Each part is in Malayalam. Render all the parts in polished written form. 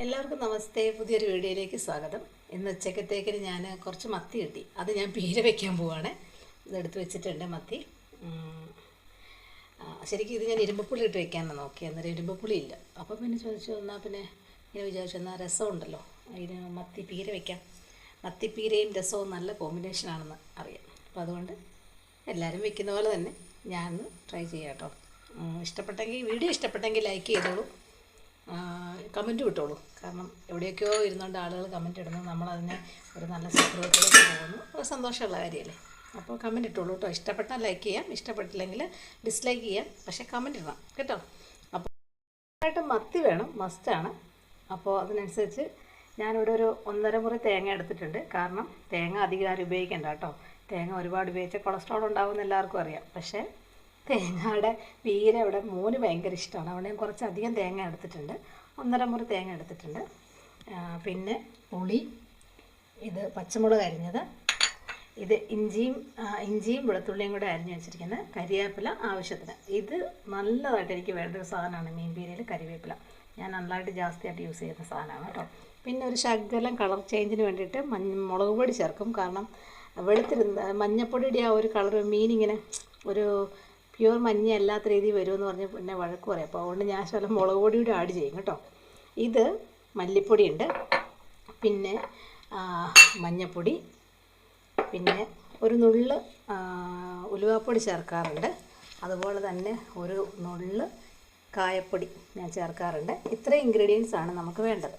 എല്ലാവർക്കും നമസ്തേ. പുതിയൊരു വീഡിയോയിലേക്ക് സ്വാഗതം. ഇന്ന് ഉച്ചക്കത്തേക്കിന് ഞാൻ കുറച്ച് മത്തി കിട്ടി. അത് ഞാൻ പീര വയ്ക്കാൻ പോവാണ്. ഇതെടുത്ത് വെച്ചിട്ടുണ്ട് മത്തി. ശരിക്കും ഇത് ഞാൻ ഇരുമ്പുളി ഇട്ട് വെക്കാനാണ് നോക്കിയത്. അന്നേരം ഇരുമ്പുളി ഇല്ല. അപ്പോൾ പിന്നെ ചോദിച്ചു, എന്നാൽ പിന്നെ ഇങ്ങനെ വിചാരിച്ചു, എന്നാൽ രസമുണ്ടല്ലോ, അതിന് മത്തി പീര വയ്ക്കാം. മത്തിപ്പീരയും രസവും നല്ല കോമ്പിനേഷനാണെന്ന് അറിയാം. അപ്പോൾ അതുകൊണ്ട് എല്ലാവരും വെക്കുന്ന പോലെ തന്നെ ഞാൻ ട്രൈ ചെയ്യാം കേട്ടോ. വീഡിയോ ഇഷ്ടപ്പെട്ടെങ്കിൽ ലൈക്ക് ചെയ്തോളൂ, കമൻറ്റ് വിട്ടോളൂ. കാരണം എവിടെയൊക്കെയോ ഇരുന്നുകൊണ്ട് ആളുകൾ കമൻറ്റ് ഇടുന്നു, നമ്മളതിനെ ഒരു നല്ല സൗഹൃദത്തിലേക്ക് പോകുന്നു. അത് സന്തോഷമുള്ള കാര്യമല്ലേ. അപ്പോൾ കമൻറ്റ് ഇട്ടോളൂ കേട്ടോ. ഇഷ്ടപ്പെട്ടാൽ ലൈക്ക് ചെയ്യാം, ഇഷ്ടപ്പെട്ടില്ലെങ്കിൽ ഡിസ്ലൈക്ക് ചെയ്യാം, പക്ഷേ കമൻറ്റ് ഇടണം കേട്ടോ. അപ്പോൾ ആയിട്ട് മത്തി വേണം, മസ്റ്റാണ്. അപ്പോൾ അതിനനുസരിച്ച് ഞാനിവിടെ ഒരു 1.5 മുറി തേങ്ങ എടുത്തിട്ടുണ്ട്. കാരണം തേങ്ങ അധികം ആരും ഉപയോഗിക്കേണ്ട കേട്ടോ. തേങ്ങ ഒരുപാട് ഉപയോഗിച്ചാൽ കൊളസ്ട്രോൾ ഉണ്ടാകുമെന്ന് എല്ലാവർക്കും അറിയാം. പക്ഷേ തേങ്ങയുടെ പീര ഇവിടെ മോന് ഭയങ്കര ഇഷ്ടമാണ്. അവിടെ ഞാൻ കുറച്ചധികം തേങ്ങ എടുത്തിട്ടുണ്ട്. 1.5 മുറി തേങ്ങ എടുത്തിട്ടുണ്ട്. പിന്നെ പുളി, ഇത് പച്ചമുളക് അരിഞ്ഞത്, ഇത് ഇഞ്ചിയും വെളുത്തുള്ളിയും കൂടെ അരിഞ്ഞ് വെച്ചിരിക്കുന്നത്, കരിവേപ്പില ആവശ്യത്തിന്. ഇത് നല്ലതായിട്ട് എനിക്ക് വേണ്ട ഒരു സാധനമാണ് മീൻ പീരയിൽ കരിവേപ്പില. ഞാൻ നല്ലതായിട്ട് ജാസ്തിയായിട്ട് യൂസ് ചെയ്യുന്ന സാധനമാണ് കേട്ടോ. പിന്നെ ഒരു ശകലം കളർ ചേഞ്ചിന് വേണ്ടിയിട്ട് മുളക് പൊടി ചേർക്കും. കാരണം വെളുത്തിരുന്ന മഞ്ഞപ്പൊടിയുടെ ആ ഒരു കളർ മീനിങ്ങനെ ഒരു പ്യുവർ മഞ്ഞ അല്ലാത്ത രീതിയിൽ വരുമെന്ന് പറഞ്ഞ് പിന്നെ വഴക്ക് പറയും. അപ്പോൾ അതുകൊണ്ട് ഞാൻ ശകലം മുളക് പൊടിയുടെ ആഡ് ചെയ്യും കേട്ടോ. ഇത് മല്ലിപ്പൊടിയുണ്ട്, പിന്നെ മഞ്ഞൾപ്പൊടി, പിന്നെ ഒരു നുള്ള് ഉലുവാപ്പൊടി ചേർക്കാറുണ്ട്. അതുപോലെ തന്നെ ഒരു നുള്ള് കായപ്പൊടി ഞാൻ ചേർക്കാറുണ്ട്. ഇത്രയും ഇൻഗ്രീഡിയൻസ് ആണ് നമുക്ക് വേണ്ടത്.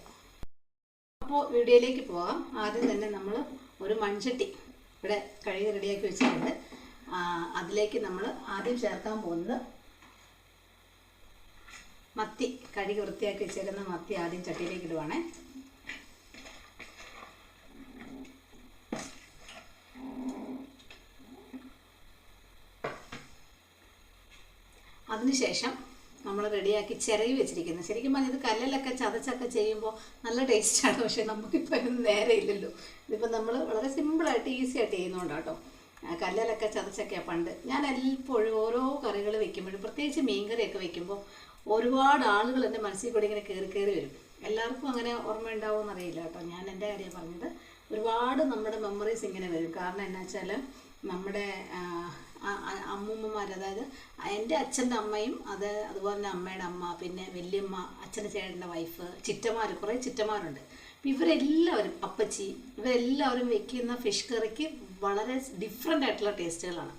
അപ്പോൾ വീഡിയോയിലേക്ക് പോകാം. ആദ്യം തന്നെ നമ്മൾ ഒരു മൺചട്ടി ഇവിടെ കഴുകി റെഡിയാക്കി വെച്ചിട്ടുണ്ട്. അതിലേക്ക് നമ്മൾ ആദ്യം ചേർക്കാൻ പോകുന്നത് മത്തി, കഴുകി വൃത്തിയാക്കി വെച്ചേക്കുന്ന മത്തി ആദ്യം ചട്ടിയിലേക്ക് ഇടുവാണേ. അതിനുശേഷം നമ്മൾ റെഡിയാക്കി ചിരവി വെച്ചിരിക്കുന്നത്, ശരിക്കും പറഞ്ഞാൽ ഇത് കല്ലിലൊക്കെ ചതച്ചൊക്കെ ചെയ്യുമ്പോൾ നല്ല ടേസ്റ്റാണ്. പക്ഷേ നമുക്കിപ്പോൾ അതിന് നേരെ ഇല്ലല്ലോ. ഇതിപ്പോൾ നമ്മൾ വളരെ സിമ്പിളായിട്ട് ഈസി ആയിട്ട് ചെയ്യുന്നതുകൊണ്ടാണ് കേട്ടോ. കല്ലിലൊക്കെ ചതച്ചൊക്കെയാണ് പണ്ട്. ഞാൻ എപ്പോഴും ഓരോ കറികൾ വെക്കുമ്പോഴും, പ്രത്യേകിച്ച് മീൻകറിയൊക്കെ വെക്കുമ്പോൾ, ഒരുപാട് ആളുകൾ എൻ്റെ മനസ്സിൽ കൂടി ഇങ്ങനെ കയറി വരും. എല്ലാവർക്കും അങ്ങനെ ഓർമ്മ ഉണ്ടാവുമെന്ന് അറിയില്ല കേട്ടോ. ഞാൻ എൻ്റെ കാര്യം പറഞ്ഞത്, ഒരുപാട് നമ്മുടെ മെമ്മറീസ് ഇങ്ങനെ വരും. കാരണം എന്നാ വെച്ചാൽ നമ്മുടെ അമ്മൂമ്മമാർ, അതായത് എൻ്റെ അച്ഛൻ്റെ അമ്മയും അതുപോലെ തന്നെ അമ്മയുടെ അമ്മ, പിന്നെ വല്യമ്മ, അച്ഛൻ്റെ ചേട്ടൻ്റെ വൈഫ്, ചിറ്റമാർ, കുറേ ചിറ്റമാരുണ്ട്. ഇവരെല്ലാവരും, അപ്പച്ചി, ഇവരെല്ലാവരും വെക്കുന്ന ഫിഷ് കറിക്ക് വളരെ ഡിഫറെൻ്റ് ആയിട്ടുള്ള ടേസ്റ്റുകളാണ്.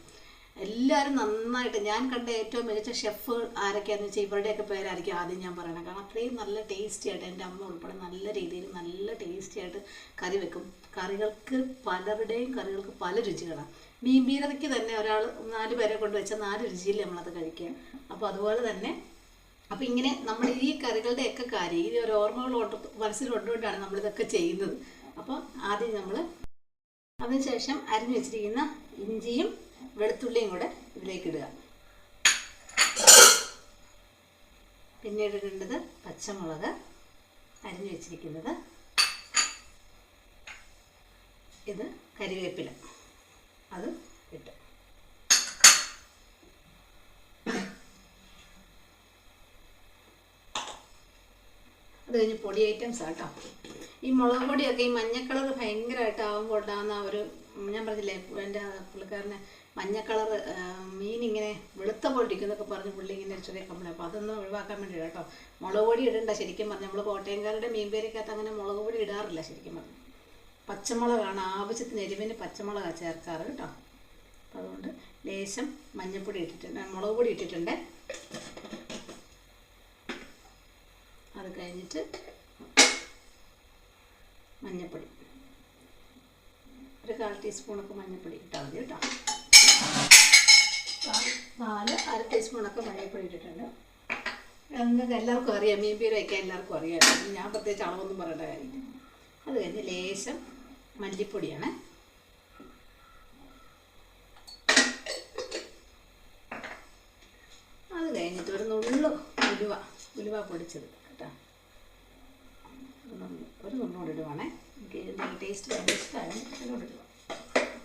എല്ലാവരും നന്നായിട്ട്, ഞാൻ കണ്ട ഏറ്റവും മികച്ച ഷെഫ് ആരൊക്കെയാണെന്ന് വെച്ചാൽ ഇവരുടെയൊക്കെ പേരായിരിക്കും ആദ്യം ഞാൻ പറയണം. കാരണം അത്രയും നല്ല ടേസ്റ്റി ആയിട്ട് എൻ്റെ അമ്മ ഉൾപ്പെടെ നല്ല രീതിയിൽ നല്ല ടേസ്റ്റി ആയിട്ട് കറി വെക്കും. പലരുടെയും കറികൾക്ക് പല രുചികളാണ്. മീൻ പീരയ്ക്ക് തന്നെ ഒരാൾ 4 പേരെ കൊണ്ട് വെച്ചാൽ 4 രുചിയിൽ നമ്മളത് കഴിക്കുക. അപ്പോൾ അതുപോലെ തന്നെ, അപ്പോൾ ഇങ്ങനെ നമ്മൾ ഈ കറികളുടെയൊക്കെ കാര്യം, ഈ ഒരു ഓർമ്മകൾ മനസ്സിൽ കൊണ്ടുകൊണ്ടാണ് നമ്മളിതൊക്കെ ചെയ്യുന്നത്. അപ്പോൾ ആദ്യം നമ്മൾ അതിനുശേഷം അരിഞ്ഞു വെച്ചിരിക്കുന്ന ഇഞ്ചിയും വെളുത്തുള്ളിയും കൂടെ ഇതിലേക്ക് ഇടുക. പിന്നീട് ഇടേണ്ടത് പച്ചമുളക് അരിഞ്ഞു വെച്ചിരിക്കുന്നത്, ഇത് കരിവേപ്പില, അത് ഇട്ട് അത് കഴിഞ്ഞ് പൊടി ഐറ്റംസ് ആട്ടോ. ഈ മുളക് പൊടിയൊക്കെ ഈ മഞ്ഞ കളർ ഭയങ്കരമായിട്ട് ആകുമ്പോൾ ഉണ്ടാകുന്ന ഒരു, ഞാൻ പറഞ്ഞില്ലേ എൻ്റെ പുള്ളിക്കാരന് മഞ്ഞ കളർ മീൻ ഇങ്ങനെ വെളുത്ത പോലെ ഇരിക്കുന്നൊക്കെ പറഞ്ഞ് പുള്ളി ഇങ്ങനെ ചെറിയ കമ്പനി. അപ്പോൾ അതൊന്നും ഒഴിവാക്കാൻ വേണ്ടി കേട്ടോ. മുളക് പൊടി ഇടണ്ട. ശരിക്കും പറഞ്ഞാൽ നമ്മൾ കോട്ടയംകാരുടെ മീൻ പേരക്കകത്ത് അങ്ങനെ മുളക് പൊടി ഇടാറില്ല ശരിക്കും പറഞ്ഞു. പച്ചമുളകാണ്, ആവശ്യത്തിന് എരിവിന് പച്ചമുളകാണ് ചേർക്കാറ് കേട്ടോ. അപ്പോൾ അതുകൊണ്ട് ലേശം മഞ്ഞൾപ്പൊടി ഇട്ടിട്ടുണ്ട്, മുളക് പൊടി ഇട്ടിട്ടുണ്ട്. അത് കഴിഞ്ഞിട്ട് മഞ്ഞൾപ്പൊടി ഒരു 1/4 ടീസ്പൂണൊക്കെ മഞ്ഞൾപ്പൊടി ഇട്ടാൽ മതി കേട്ടോ. 1/2 ടീസ്പൂണൊക്കെ മഞ്ഞൾപ്പൊടി ഇട്ടിട്ടുണ്ട്. നിങ്ങൾക്ക് എല്ലാവർക്കും അറിയാം, മീൻ പീര വയ്ക്കാൻ എല്ലാവർക്കും അറിയാം. ഞാൻ പ്രത്യേകിച്ച് അളവൊന്നും പറയേണ്ട കാര്യമില്ല. അത് കഴിഞ്ഞ് ലേശം മല്ലിപ്പൊടിയാണ്. അത് കഴിഞ്ഞിട്ട് ഒരു നുള്ളു ഉലുവ പൊടിച്ചത് കേട്ടോ. ഒരു നുള്ളോട് ഇടുവാണേ. എനിക്ക് ഇതിൻ്റെ ടേസ്റ്റ് ഭയങ്കര ഇഷ്ടമാണ്, അതിനോട് ഇടുക.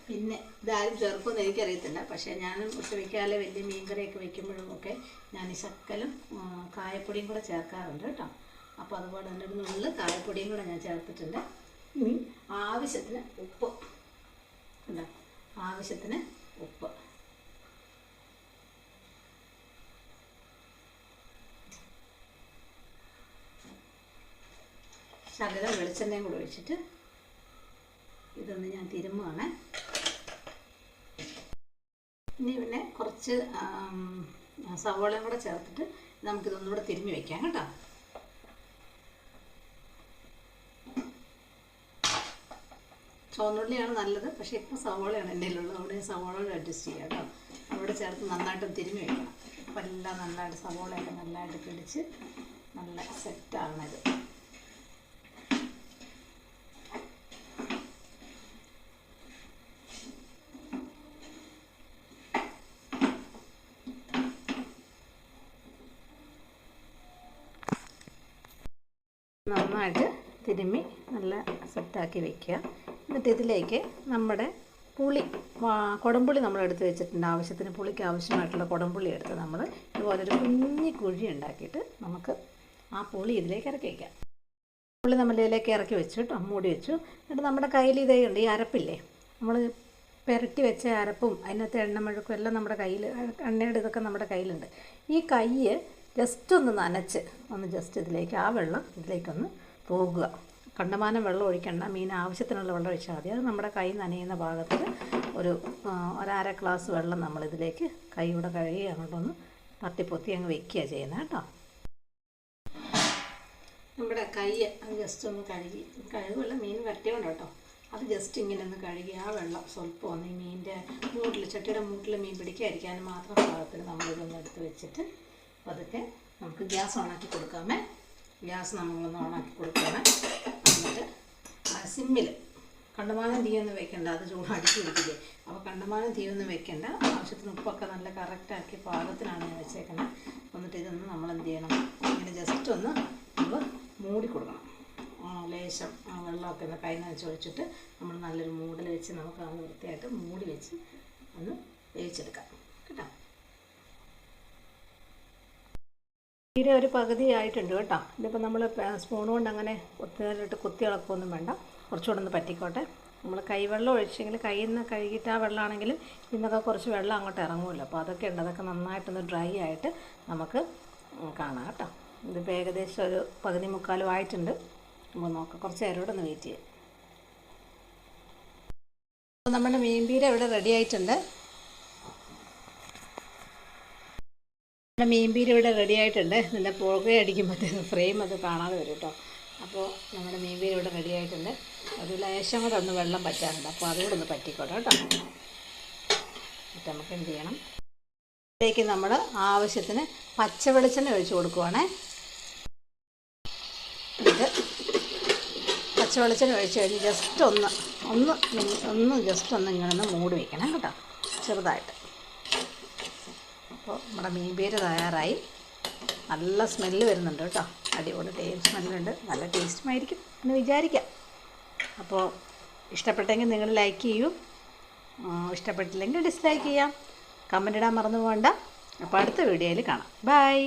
പിന്നെ ഇതാരും ചേർക്കുമെന്ന് എനിക്കറിയത്തില്ല. പക്ഷേ ഞാൻ ഒട്ടുമിക്കാലെ വലിയ മീൻകറിയൊക്കെ വയ്ക്കുമ്പോഴും ഒക്കെ ഞാൻ ഈ ശക്കലും കായപ്പൊടിയും കൂടെ ചേർക്കാറുണ്ട് കേട്ടോ. അപ്പോൾ അതുപോലെ തന്നെ ഒരു നുള്ള് കായപ്പൊടിയും കൂടെ ഞാൻ ചേർത്തിട്ടുണ്ട്. ഇനി ആവശ്യത്തിന് ഉപ്പ് ഉണ്ടോ, ആവശ്യത്തിന് ഉപ്പ്. ശകലം വെളിച്ചെണ്ണയും കൂടെ ഒഴിച്ചിട്ട് ഇതൊന്ന് ഞാൻ തിരുമ്മുകയാണ്. ഇനി പിന്നെ കുറച്ച് സവോളയും കൂടെ ചേർത്തിട്ട് നമുക്കിതൊന്നുകൂടെ തിരുമ്മി വയ്ക്കാം കേട്ടോ. ചുവന്നുള്ളിയാണ് നല്ലത്, പക്ഷേ ഇപ്പോൾ സവോളയാണ് എൻ്റെ കയ്യിലുള്ളത്. അവിടെ സവോളയോട് അഡ്ജസ്റ്റ് ചെയ്യാം കേട്ടോ. അവിടെ ചേർത്ത് നന്നായിട്ട് തിരുമ്മി വയ്ക്കണം. അപ്പോൾ എല്ലാം നല്ലതായിട്ട് സവോളയൊക്കെ നല്ലതായിട്ട് പിടിച്ച് നല്ല സെറ്റാണത്. നന്നായിട്ട് തിരുമ്മി നല്ല സെറ്റാക്കി വയ്ക്കുക. എന്നിട്ട് ഇതിലേക്ക് നമ്മുടെ പുളി, കുടംപുളി നമ്മൾ എടുത്ത് വെച്ചിട്ടുണ്ട്. ആവശ്യത്തിന് പുളിക്ക് ആവശ്യമായിട്ടുള്ള കുടംപുളി എടുത്ത് നമ്മൾ ഇതുപോലൊരു കുഞ്ഞി കുഴി ഉണ്ടാക്കിയിട്ട് നമുക്ക് ആ പുളി ഇതിലേക്ക് ഇറക്കി വയ്ക്കാം. പുളി നമ്മൾ ഇതിലേക്ക് ഇറക്കി വെച്ചു കേട്ടോ, മൂടി വെച്ചു. എന്നിട്ട് നമ്മുടെ കയ്യിൽ ഇതേ ഉണ്ട്, ഈ അരപ്പില്ലേ, നമ്മൾ പുരട്ടി വെച്ച അരപ്പും അതിനകത്ത് എണ്ണമഴക്കും എല്ലാം നമ്മുടെ കയ്യിൽ, എണ്ണയുടെ ഇതൊക്കെ നമ്മുടെ കയ്യിലുണ്ട്. ഈ കൈ ജസ്റ്റ് ഒന്ന് നനച്ച് ജസ്റ്റ് ഇതിലേക്ക് ആ വെള്ളം ഇതിലേക്കൊന്ന് പോകുക. കണ്ടമാനം വെള്ളം ഒഴിക്കണ്ട, മീൻ ആവശ്യത്തിനുള്ള വെള്ളം ഒഴിച്ചാൽ മതി. അത് നമ്മുടെ കൈ നനയുന്ന ഭാഗത്ത് ഒരര ഗ്ലാസ് വെള്ളം നമ്മളിതിലേക്ക് കൈയുടെ കഴുകി അങ്ങോട്ടൊന്ന് തട്ടിപ്പൊത്തി അങ്ങ് വെക്കുക ചെയ്യുന്നത് കേട്ടോ. നമ്മുടെ കൈ അത് ജസ്റ്റ് ഒന്ന് കഴുകുമല്ല, മീൻ വരട്ടിയോണ്ട് കേട്ടോ. അത് ജസ്റ്റ് ഇങ്ങനെ ഒന്ന് കഴുകി ആ വെള്ളം സ്വല്പം ഒന്ന് ഈ മീനിൻ്റെ മൂട്ടിൽ, ചട്ടിയുടെ മൂട്ടിൽ മീൻ പിടിക്കാതിരിക്കാനും മാത്രം പാകത്തിൽ നമ്മളിതൊന്ന് എടുത്ത് വെച്ചിട്ട് പതുക്കെ നമുക്ക് ഗ്യാസ് ഓണാക്കി കൊടുക്കാമേ. ഗ്യാസ് നമ്മളൊന്ന് ഓണാക്കി കൊടുക്കുകയാണ്. എന്നിട്ട് സിമ്മിൽ കണ്ടമാനം തീയൊന്നും വെക്കണ്ട, അത് ചൂടാക്കി പിടിക്കില്ലേ. അപ്പോൾ കണ്ടമാനം തീയൊന്നും വെക്കണ്ട. ആവശ്യത്തിന് ഉപ്പൊക്കെ നല്ല കറക്റ്റാക്കി പാകത്തിനാണ് ഞാൻ വെച്ചേക്കുന്നത്. എന്നിട്ട് ഇതൊന്ന് നമ്മൾ എന്ത് ചെയ്യണം, ഇങ്ങനെ ജസ്റ്റ് ഒന്ന് നമ്മൾ മൂടി കൊടുക്കണം. ലേശം വെള്ളമൊക്കെ ഒന്ന് കൈ നനച്ച് ഒഴിച്ചിട്ട് നമ്മൾ നല്ലൊരു മൂടിൽ വെച്ച് നമുക്ക് അത് വൃത്തിയായിട്ട് മൂടി വെച്ച് ഒന്ന് വേവിച്ചെടുക്കാം കേട്ടോ. തീരെ ഒരു പകുതി ആയിട്ടുണ്ട് കേട്ടോ. ഇതിപ്പോൾ നമ്മൾ സ്പൂൺ കൊണ്ട് അങ്ങനെ ഒത്തിരിട്ട് കുത്തി ഇളക്കൊന്നും വേണ്ട, കുറച്ചുകൂടെ ഒന്ന് പറ്റിക്കോട്ടെ. നമ്മൾ കൈവെള്ളം ഒഴിച്ചെങ്കിൽ കയ്യിൽ നിന്ന് കഴുകിയിട്ട് ആ വെള്ളമാണെങ്കിലും ഇന്നൊക്കെ കുറച്ച് വെള്ളം അങ്ങോട്ട് ഇറങ്ങുമല്ലോ. അപ്പോൾ അതൊക്കെ ഉണ്ട്, അതൊക്കെ നന്നായിട്ടൊന്ന് ഡ്രൈ ആയിട്ട് നമുക്ക് കാണാം കേട്ടോ. ഇതിപ്പോൾ ഏകദേശം ഒരു പകുതി മുക്കാലും ആയിട്ടുണ്ട്. അപ്പോൾ നോക്കാം, കുറച്ച് നേരം കൂടെ ഒന്ന് വെയിറ്റ് ചെയ്യാം. അപ്പോൾ നമ്മുടെ മീൻപീര ഇവിടെ റെഡി ആയിട്ടുണ്ട്. നമ്മുടെ മീൻപീര ഇവിടെ റെഡി ആയിട്ടുണ്ട്. നല്ല പുകയടിക്കുമ്പോഴത്തേക്ക് ഫ്രെയിം അത് കാണാതെ വരും കേട്ടോ. അപ്പോൾ നമ്മുടെ മീൻപീര ഇവിടെ റെഡി ആയിട്ടുണ്ട്. ഒരു ലേശം കൂടെ ഒന്ന് വെള്ളം പറ്റാറുണ്ട്, അപ്പോൾ അതുകൂടെ ഒന്ന് പറ്റിക്കോട്ടെ കേട്ടോ. എന്നിട്ട് നമുക്ക് എന്ത് ചെയ്യണം, ഇതിലേക്ക് നമ്മൾ ആവശ്യത്തിന് പച്ച വെളിച്ചെണ്ണ ഒഴിച്ച് കൊടുക്കുവാണേ. ഇത് പച്ച വെളിച്ചെണ്ണ ഒഴിച്ച് കഴിഞ്ഞ് ജസ്റ്റ് ഒന്ന് ജസ്റ്റ് ഒന്ന് ഇങ്ങനെ ഒന്ന് മൂടി വയ്ക്കണം കേട്ടോ, ചെറുതായിട്ട്. അപ്പോൾ നമ്മുടെ മീൻപീര തയ്യാറായി. നല്ല സ്മെല്ല് വരുന്നുണ്ട് കേട്ടോ, അടിപൊളി സ്മെല്ലുണ്ട്. നല്ല ടേസ്റ്റുമായിരിക്കും എന്ന് വിചാരിക്കാം. അപ്പോൾ ഇഷ്ടപ്പെട്ടെങ്കിൽ നിങ്ങൾ ലൈക്ക് ചെയ്യൂ, ഇഷ്ടപ്പെട്ടില്ലെങ്കിൽ ഡിസ്ലൈക്ക് ചെയ്യാം. കമൻ്റ് ഇടാൻ മറന്നു പോകണ്ട. അപ്പോൾ അടുത്ത വീഡിയോയിൽ കാണാം. ബൈ.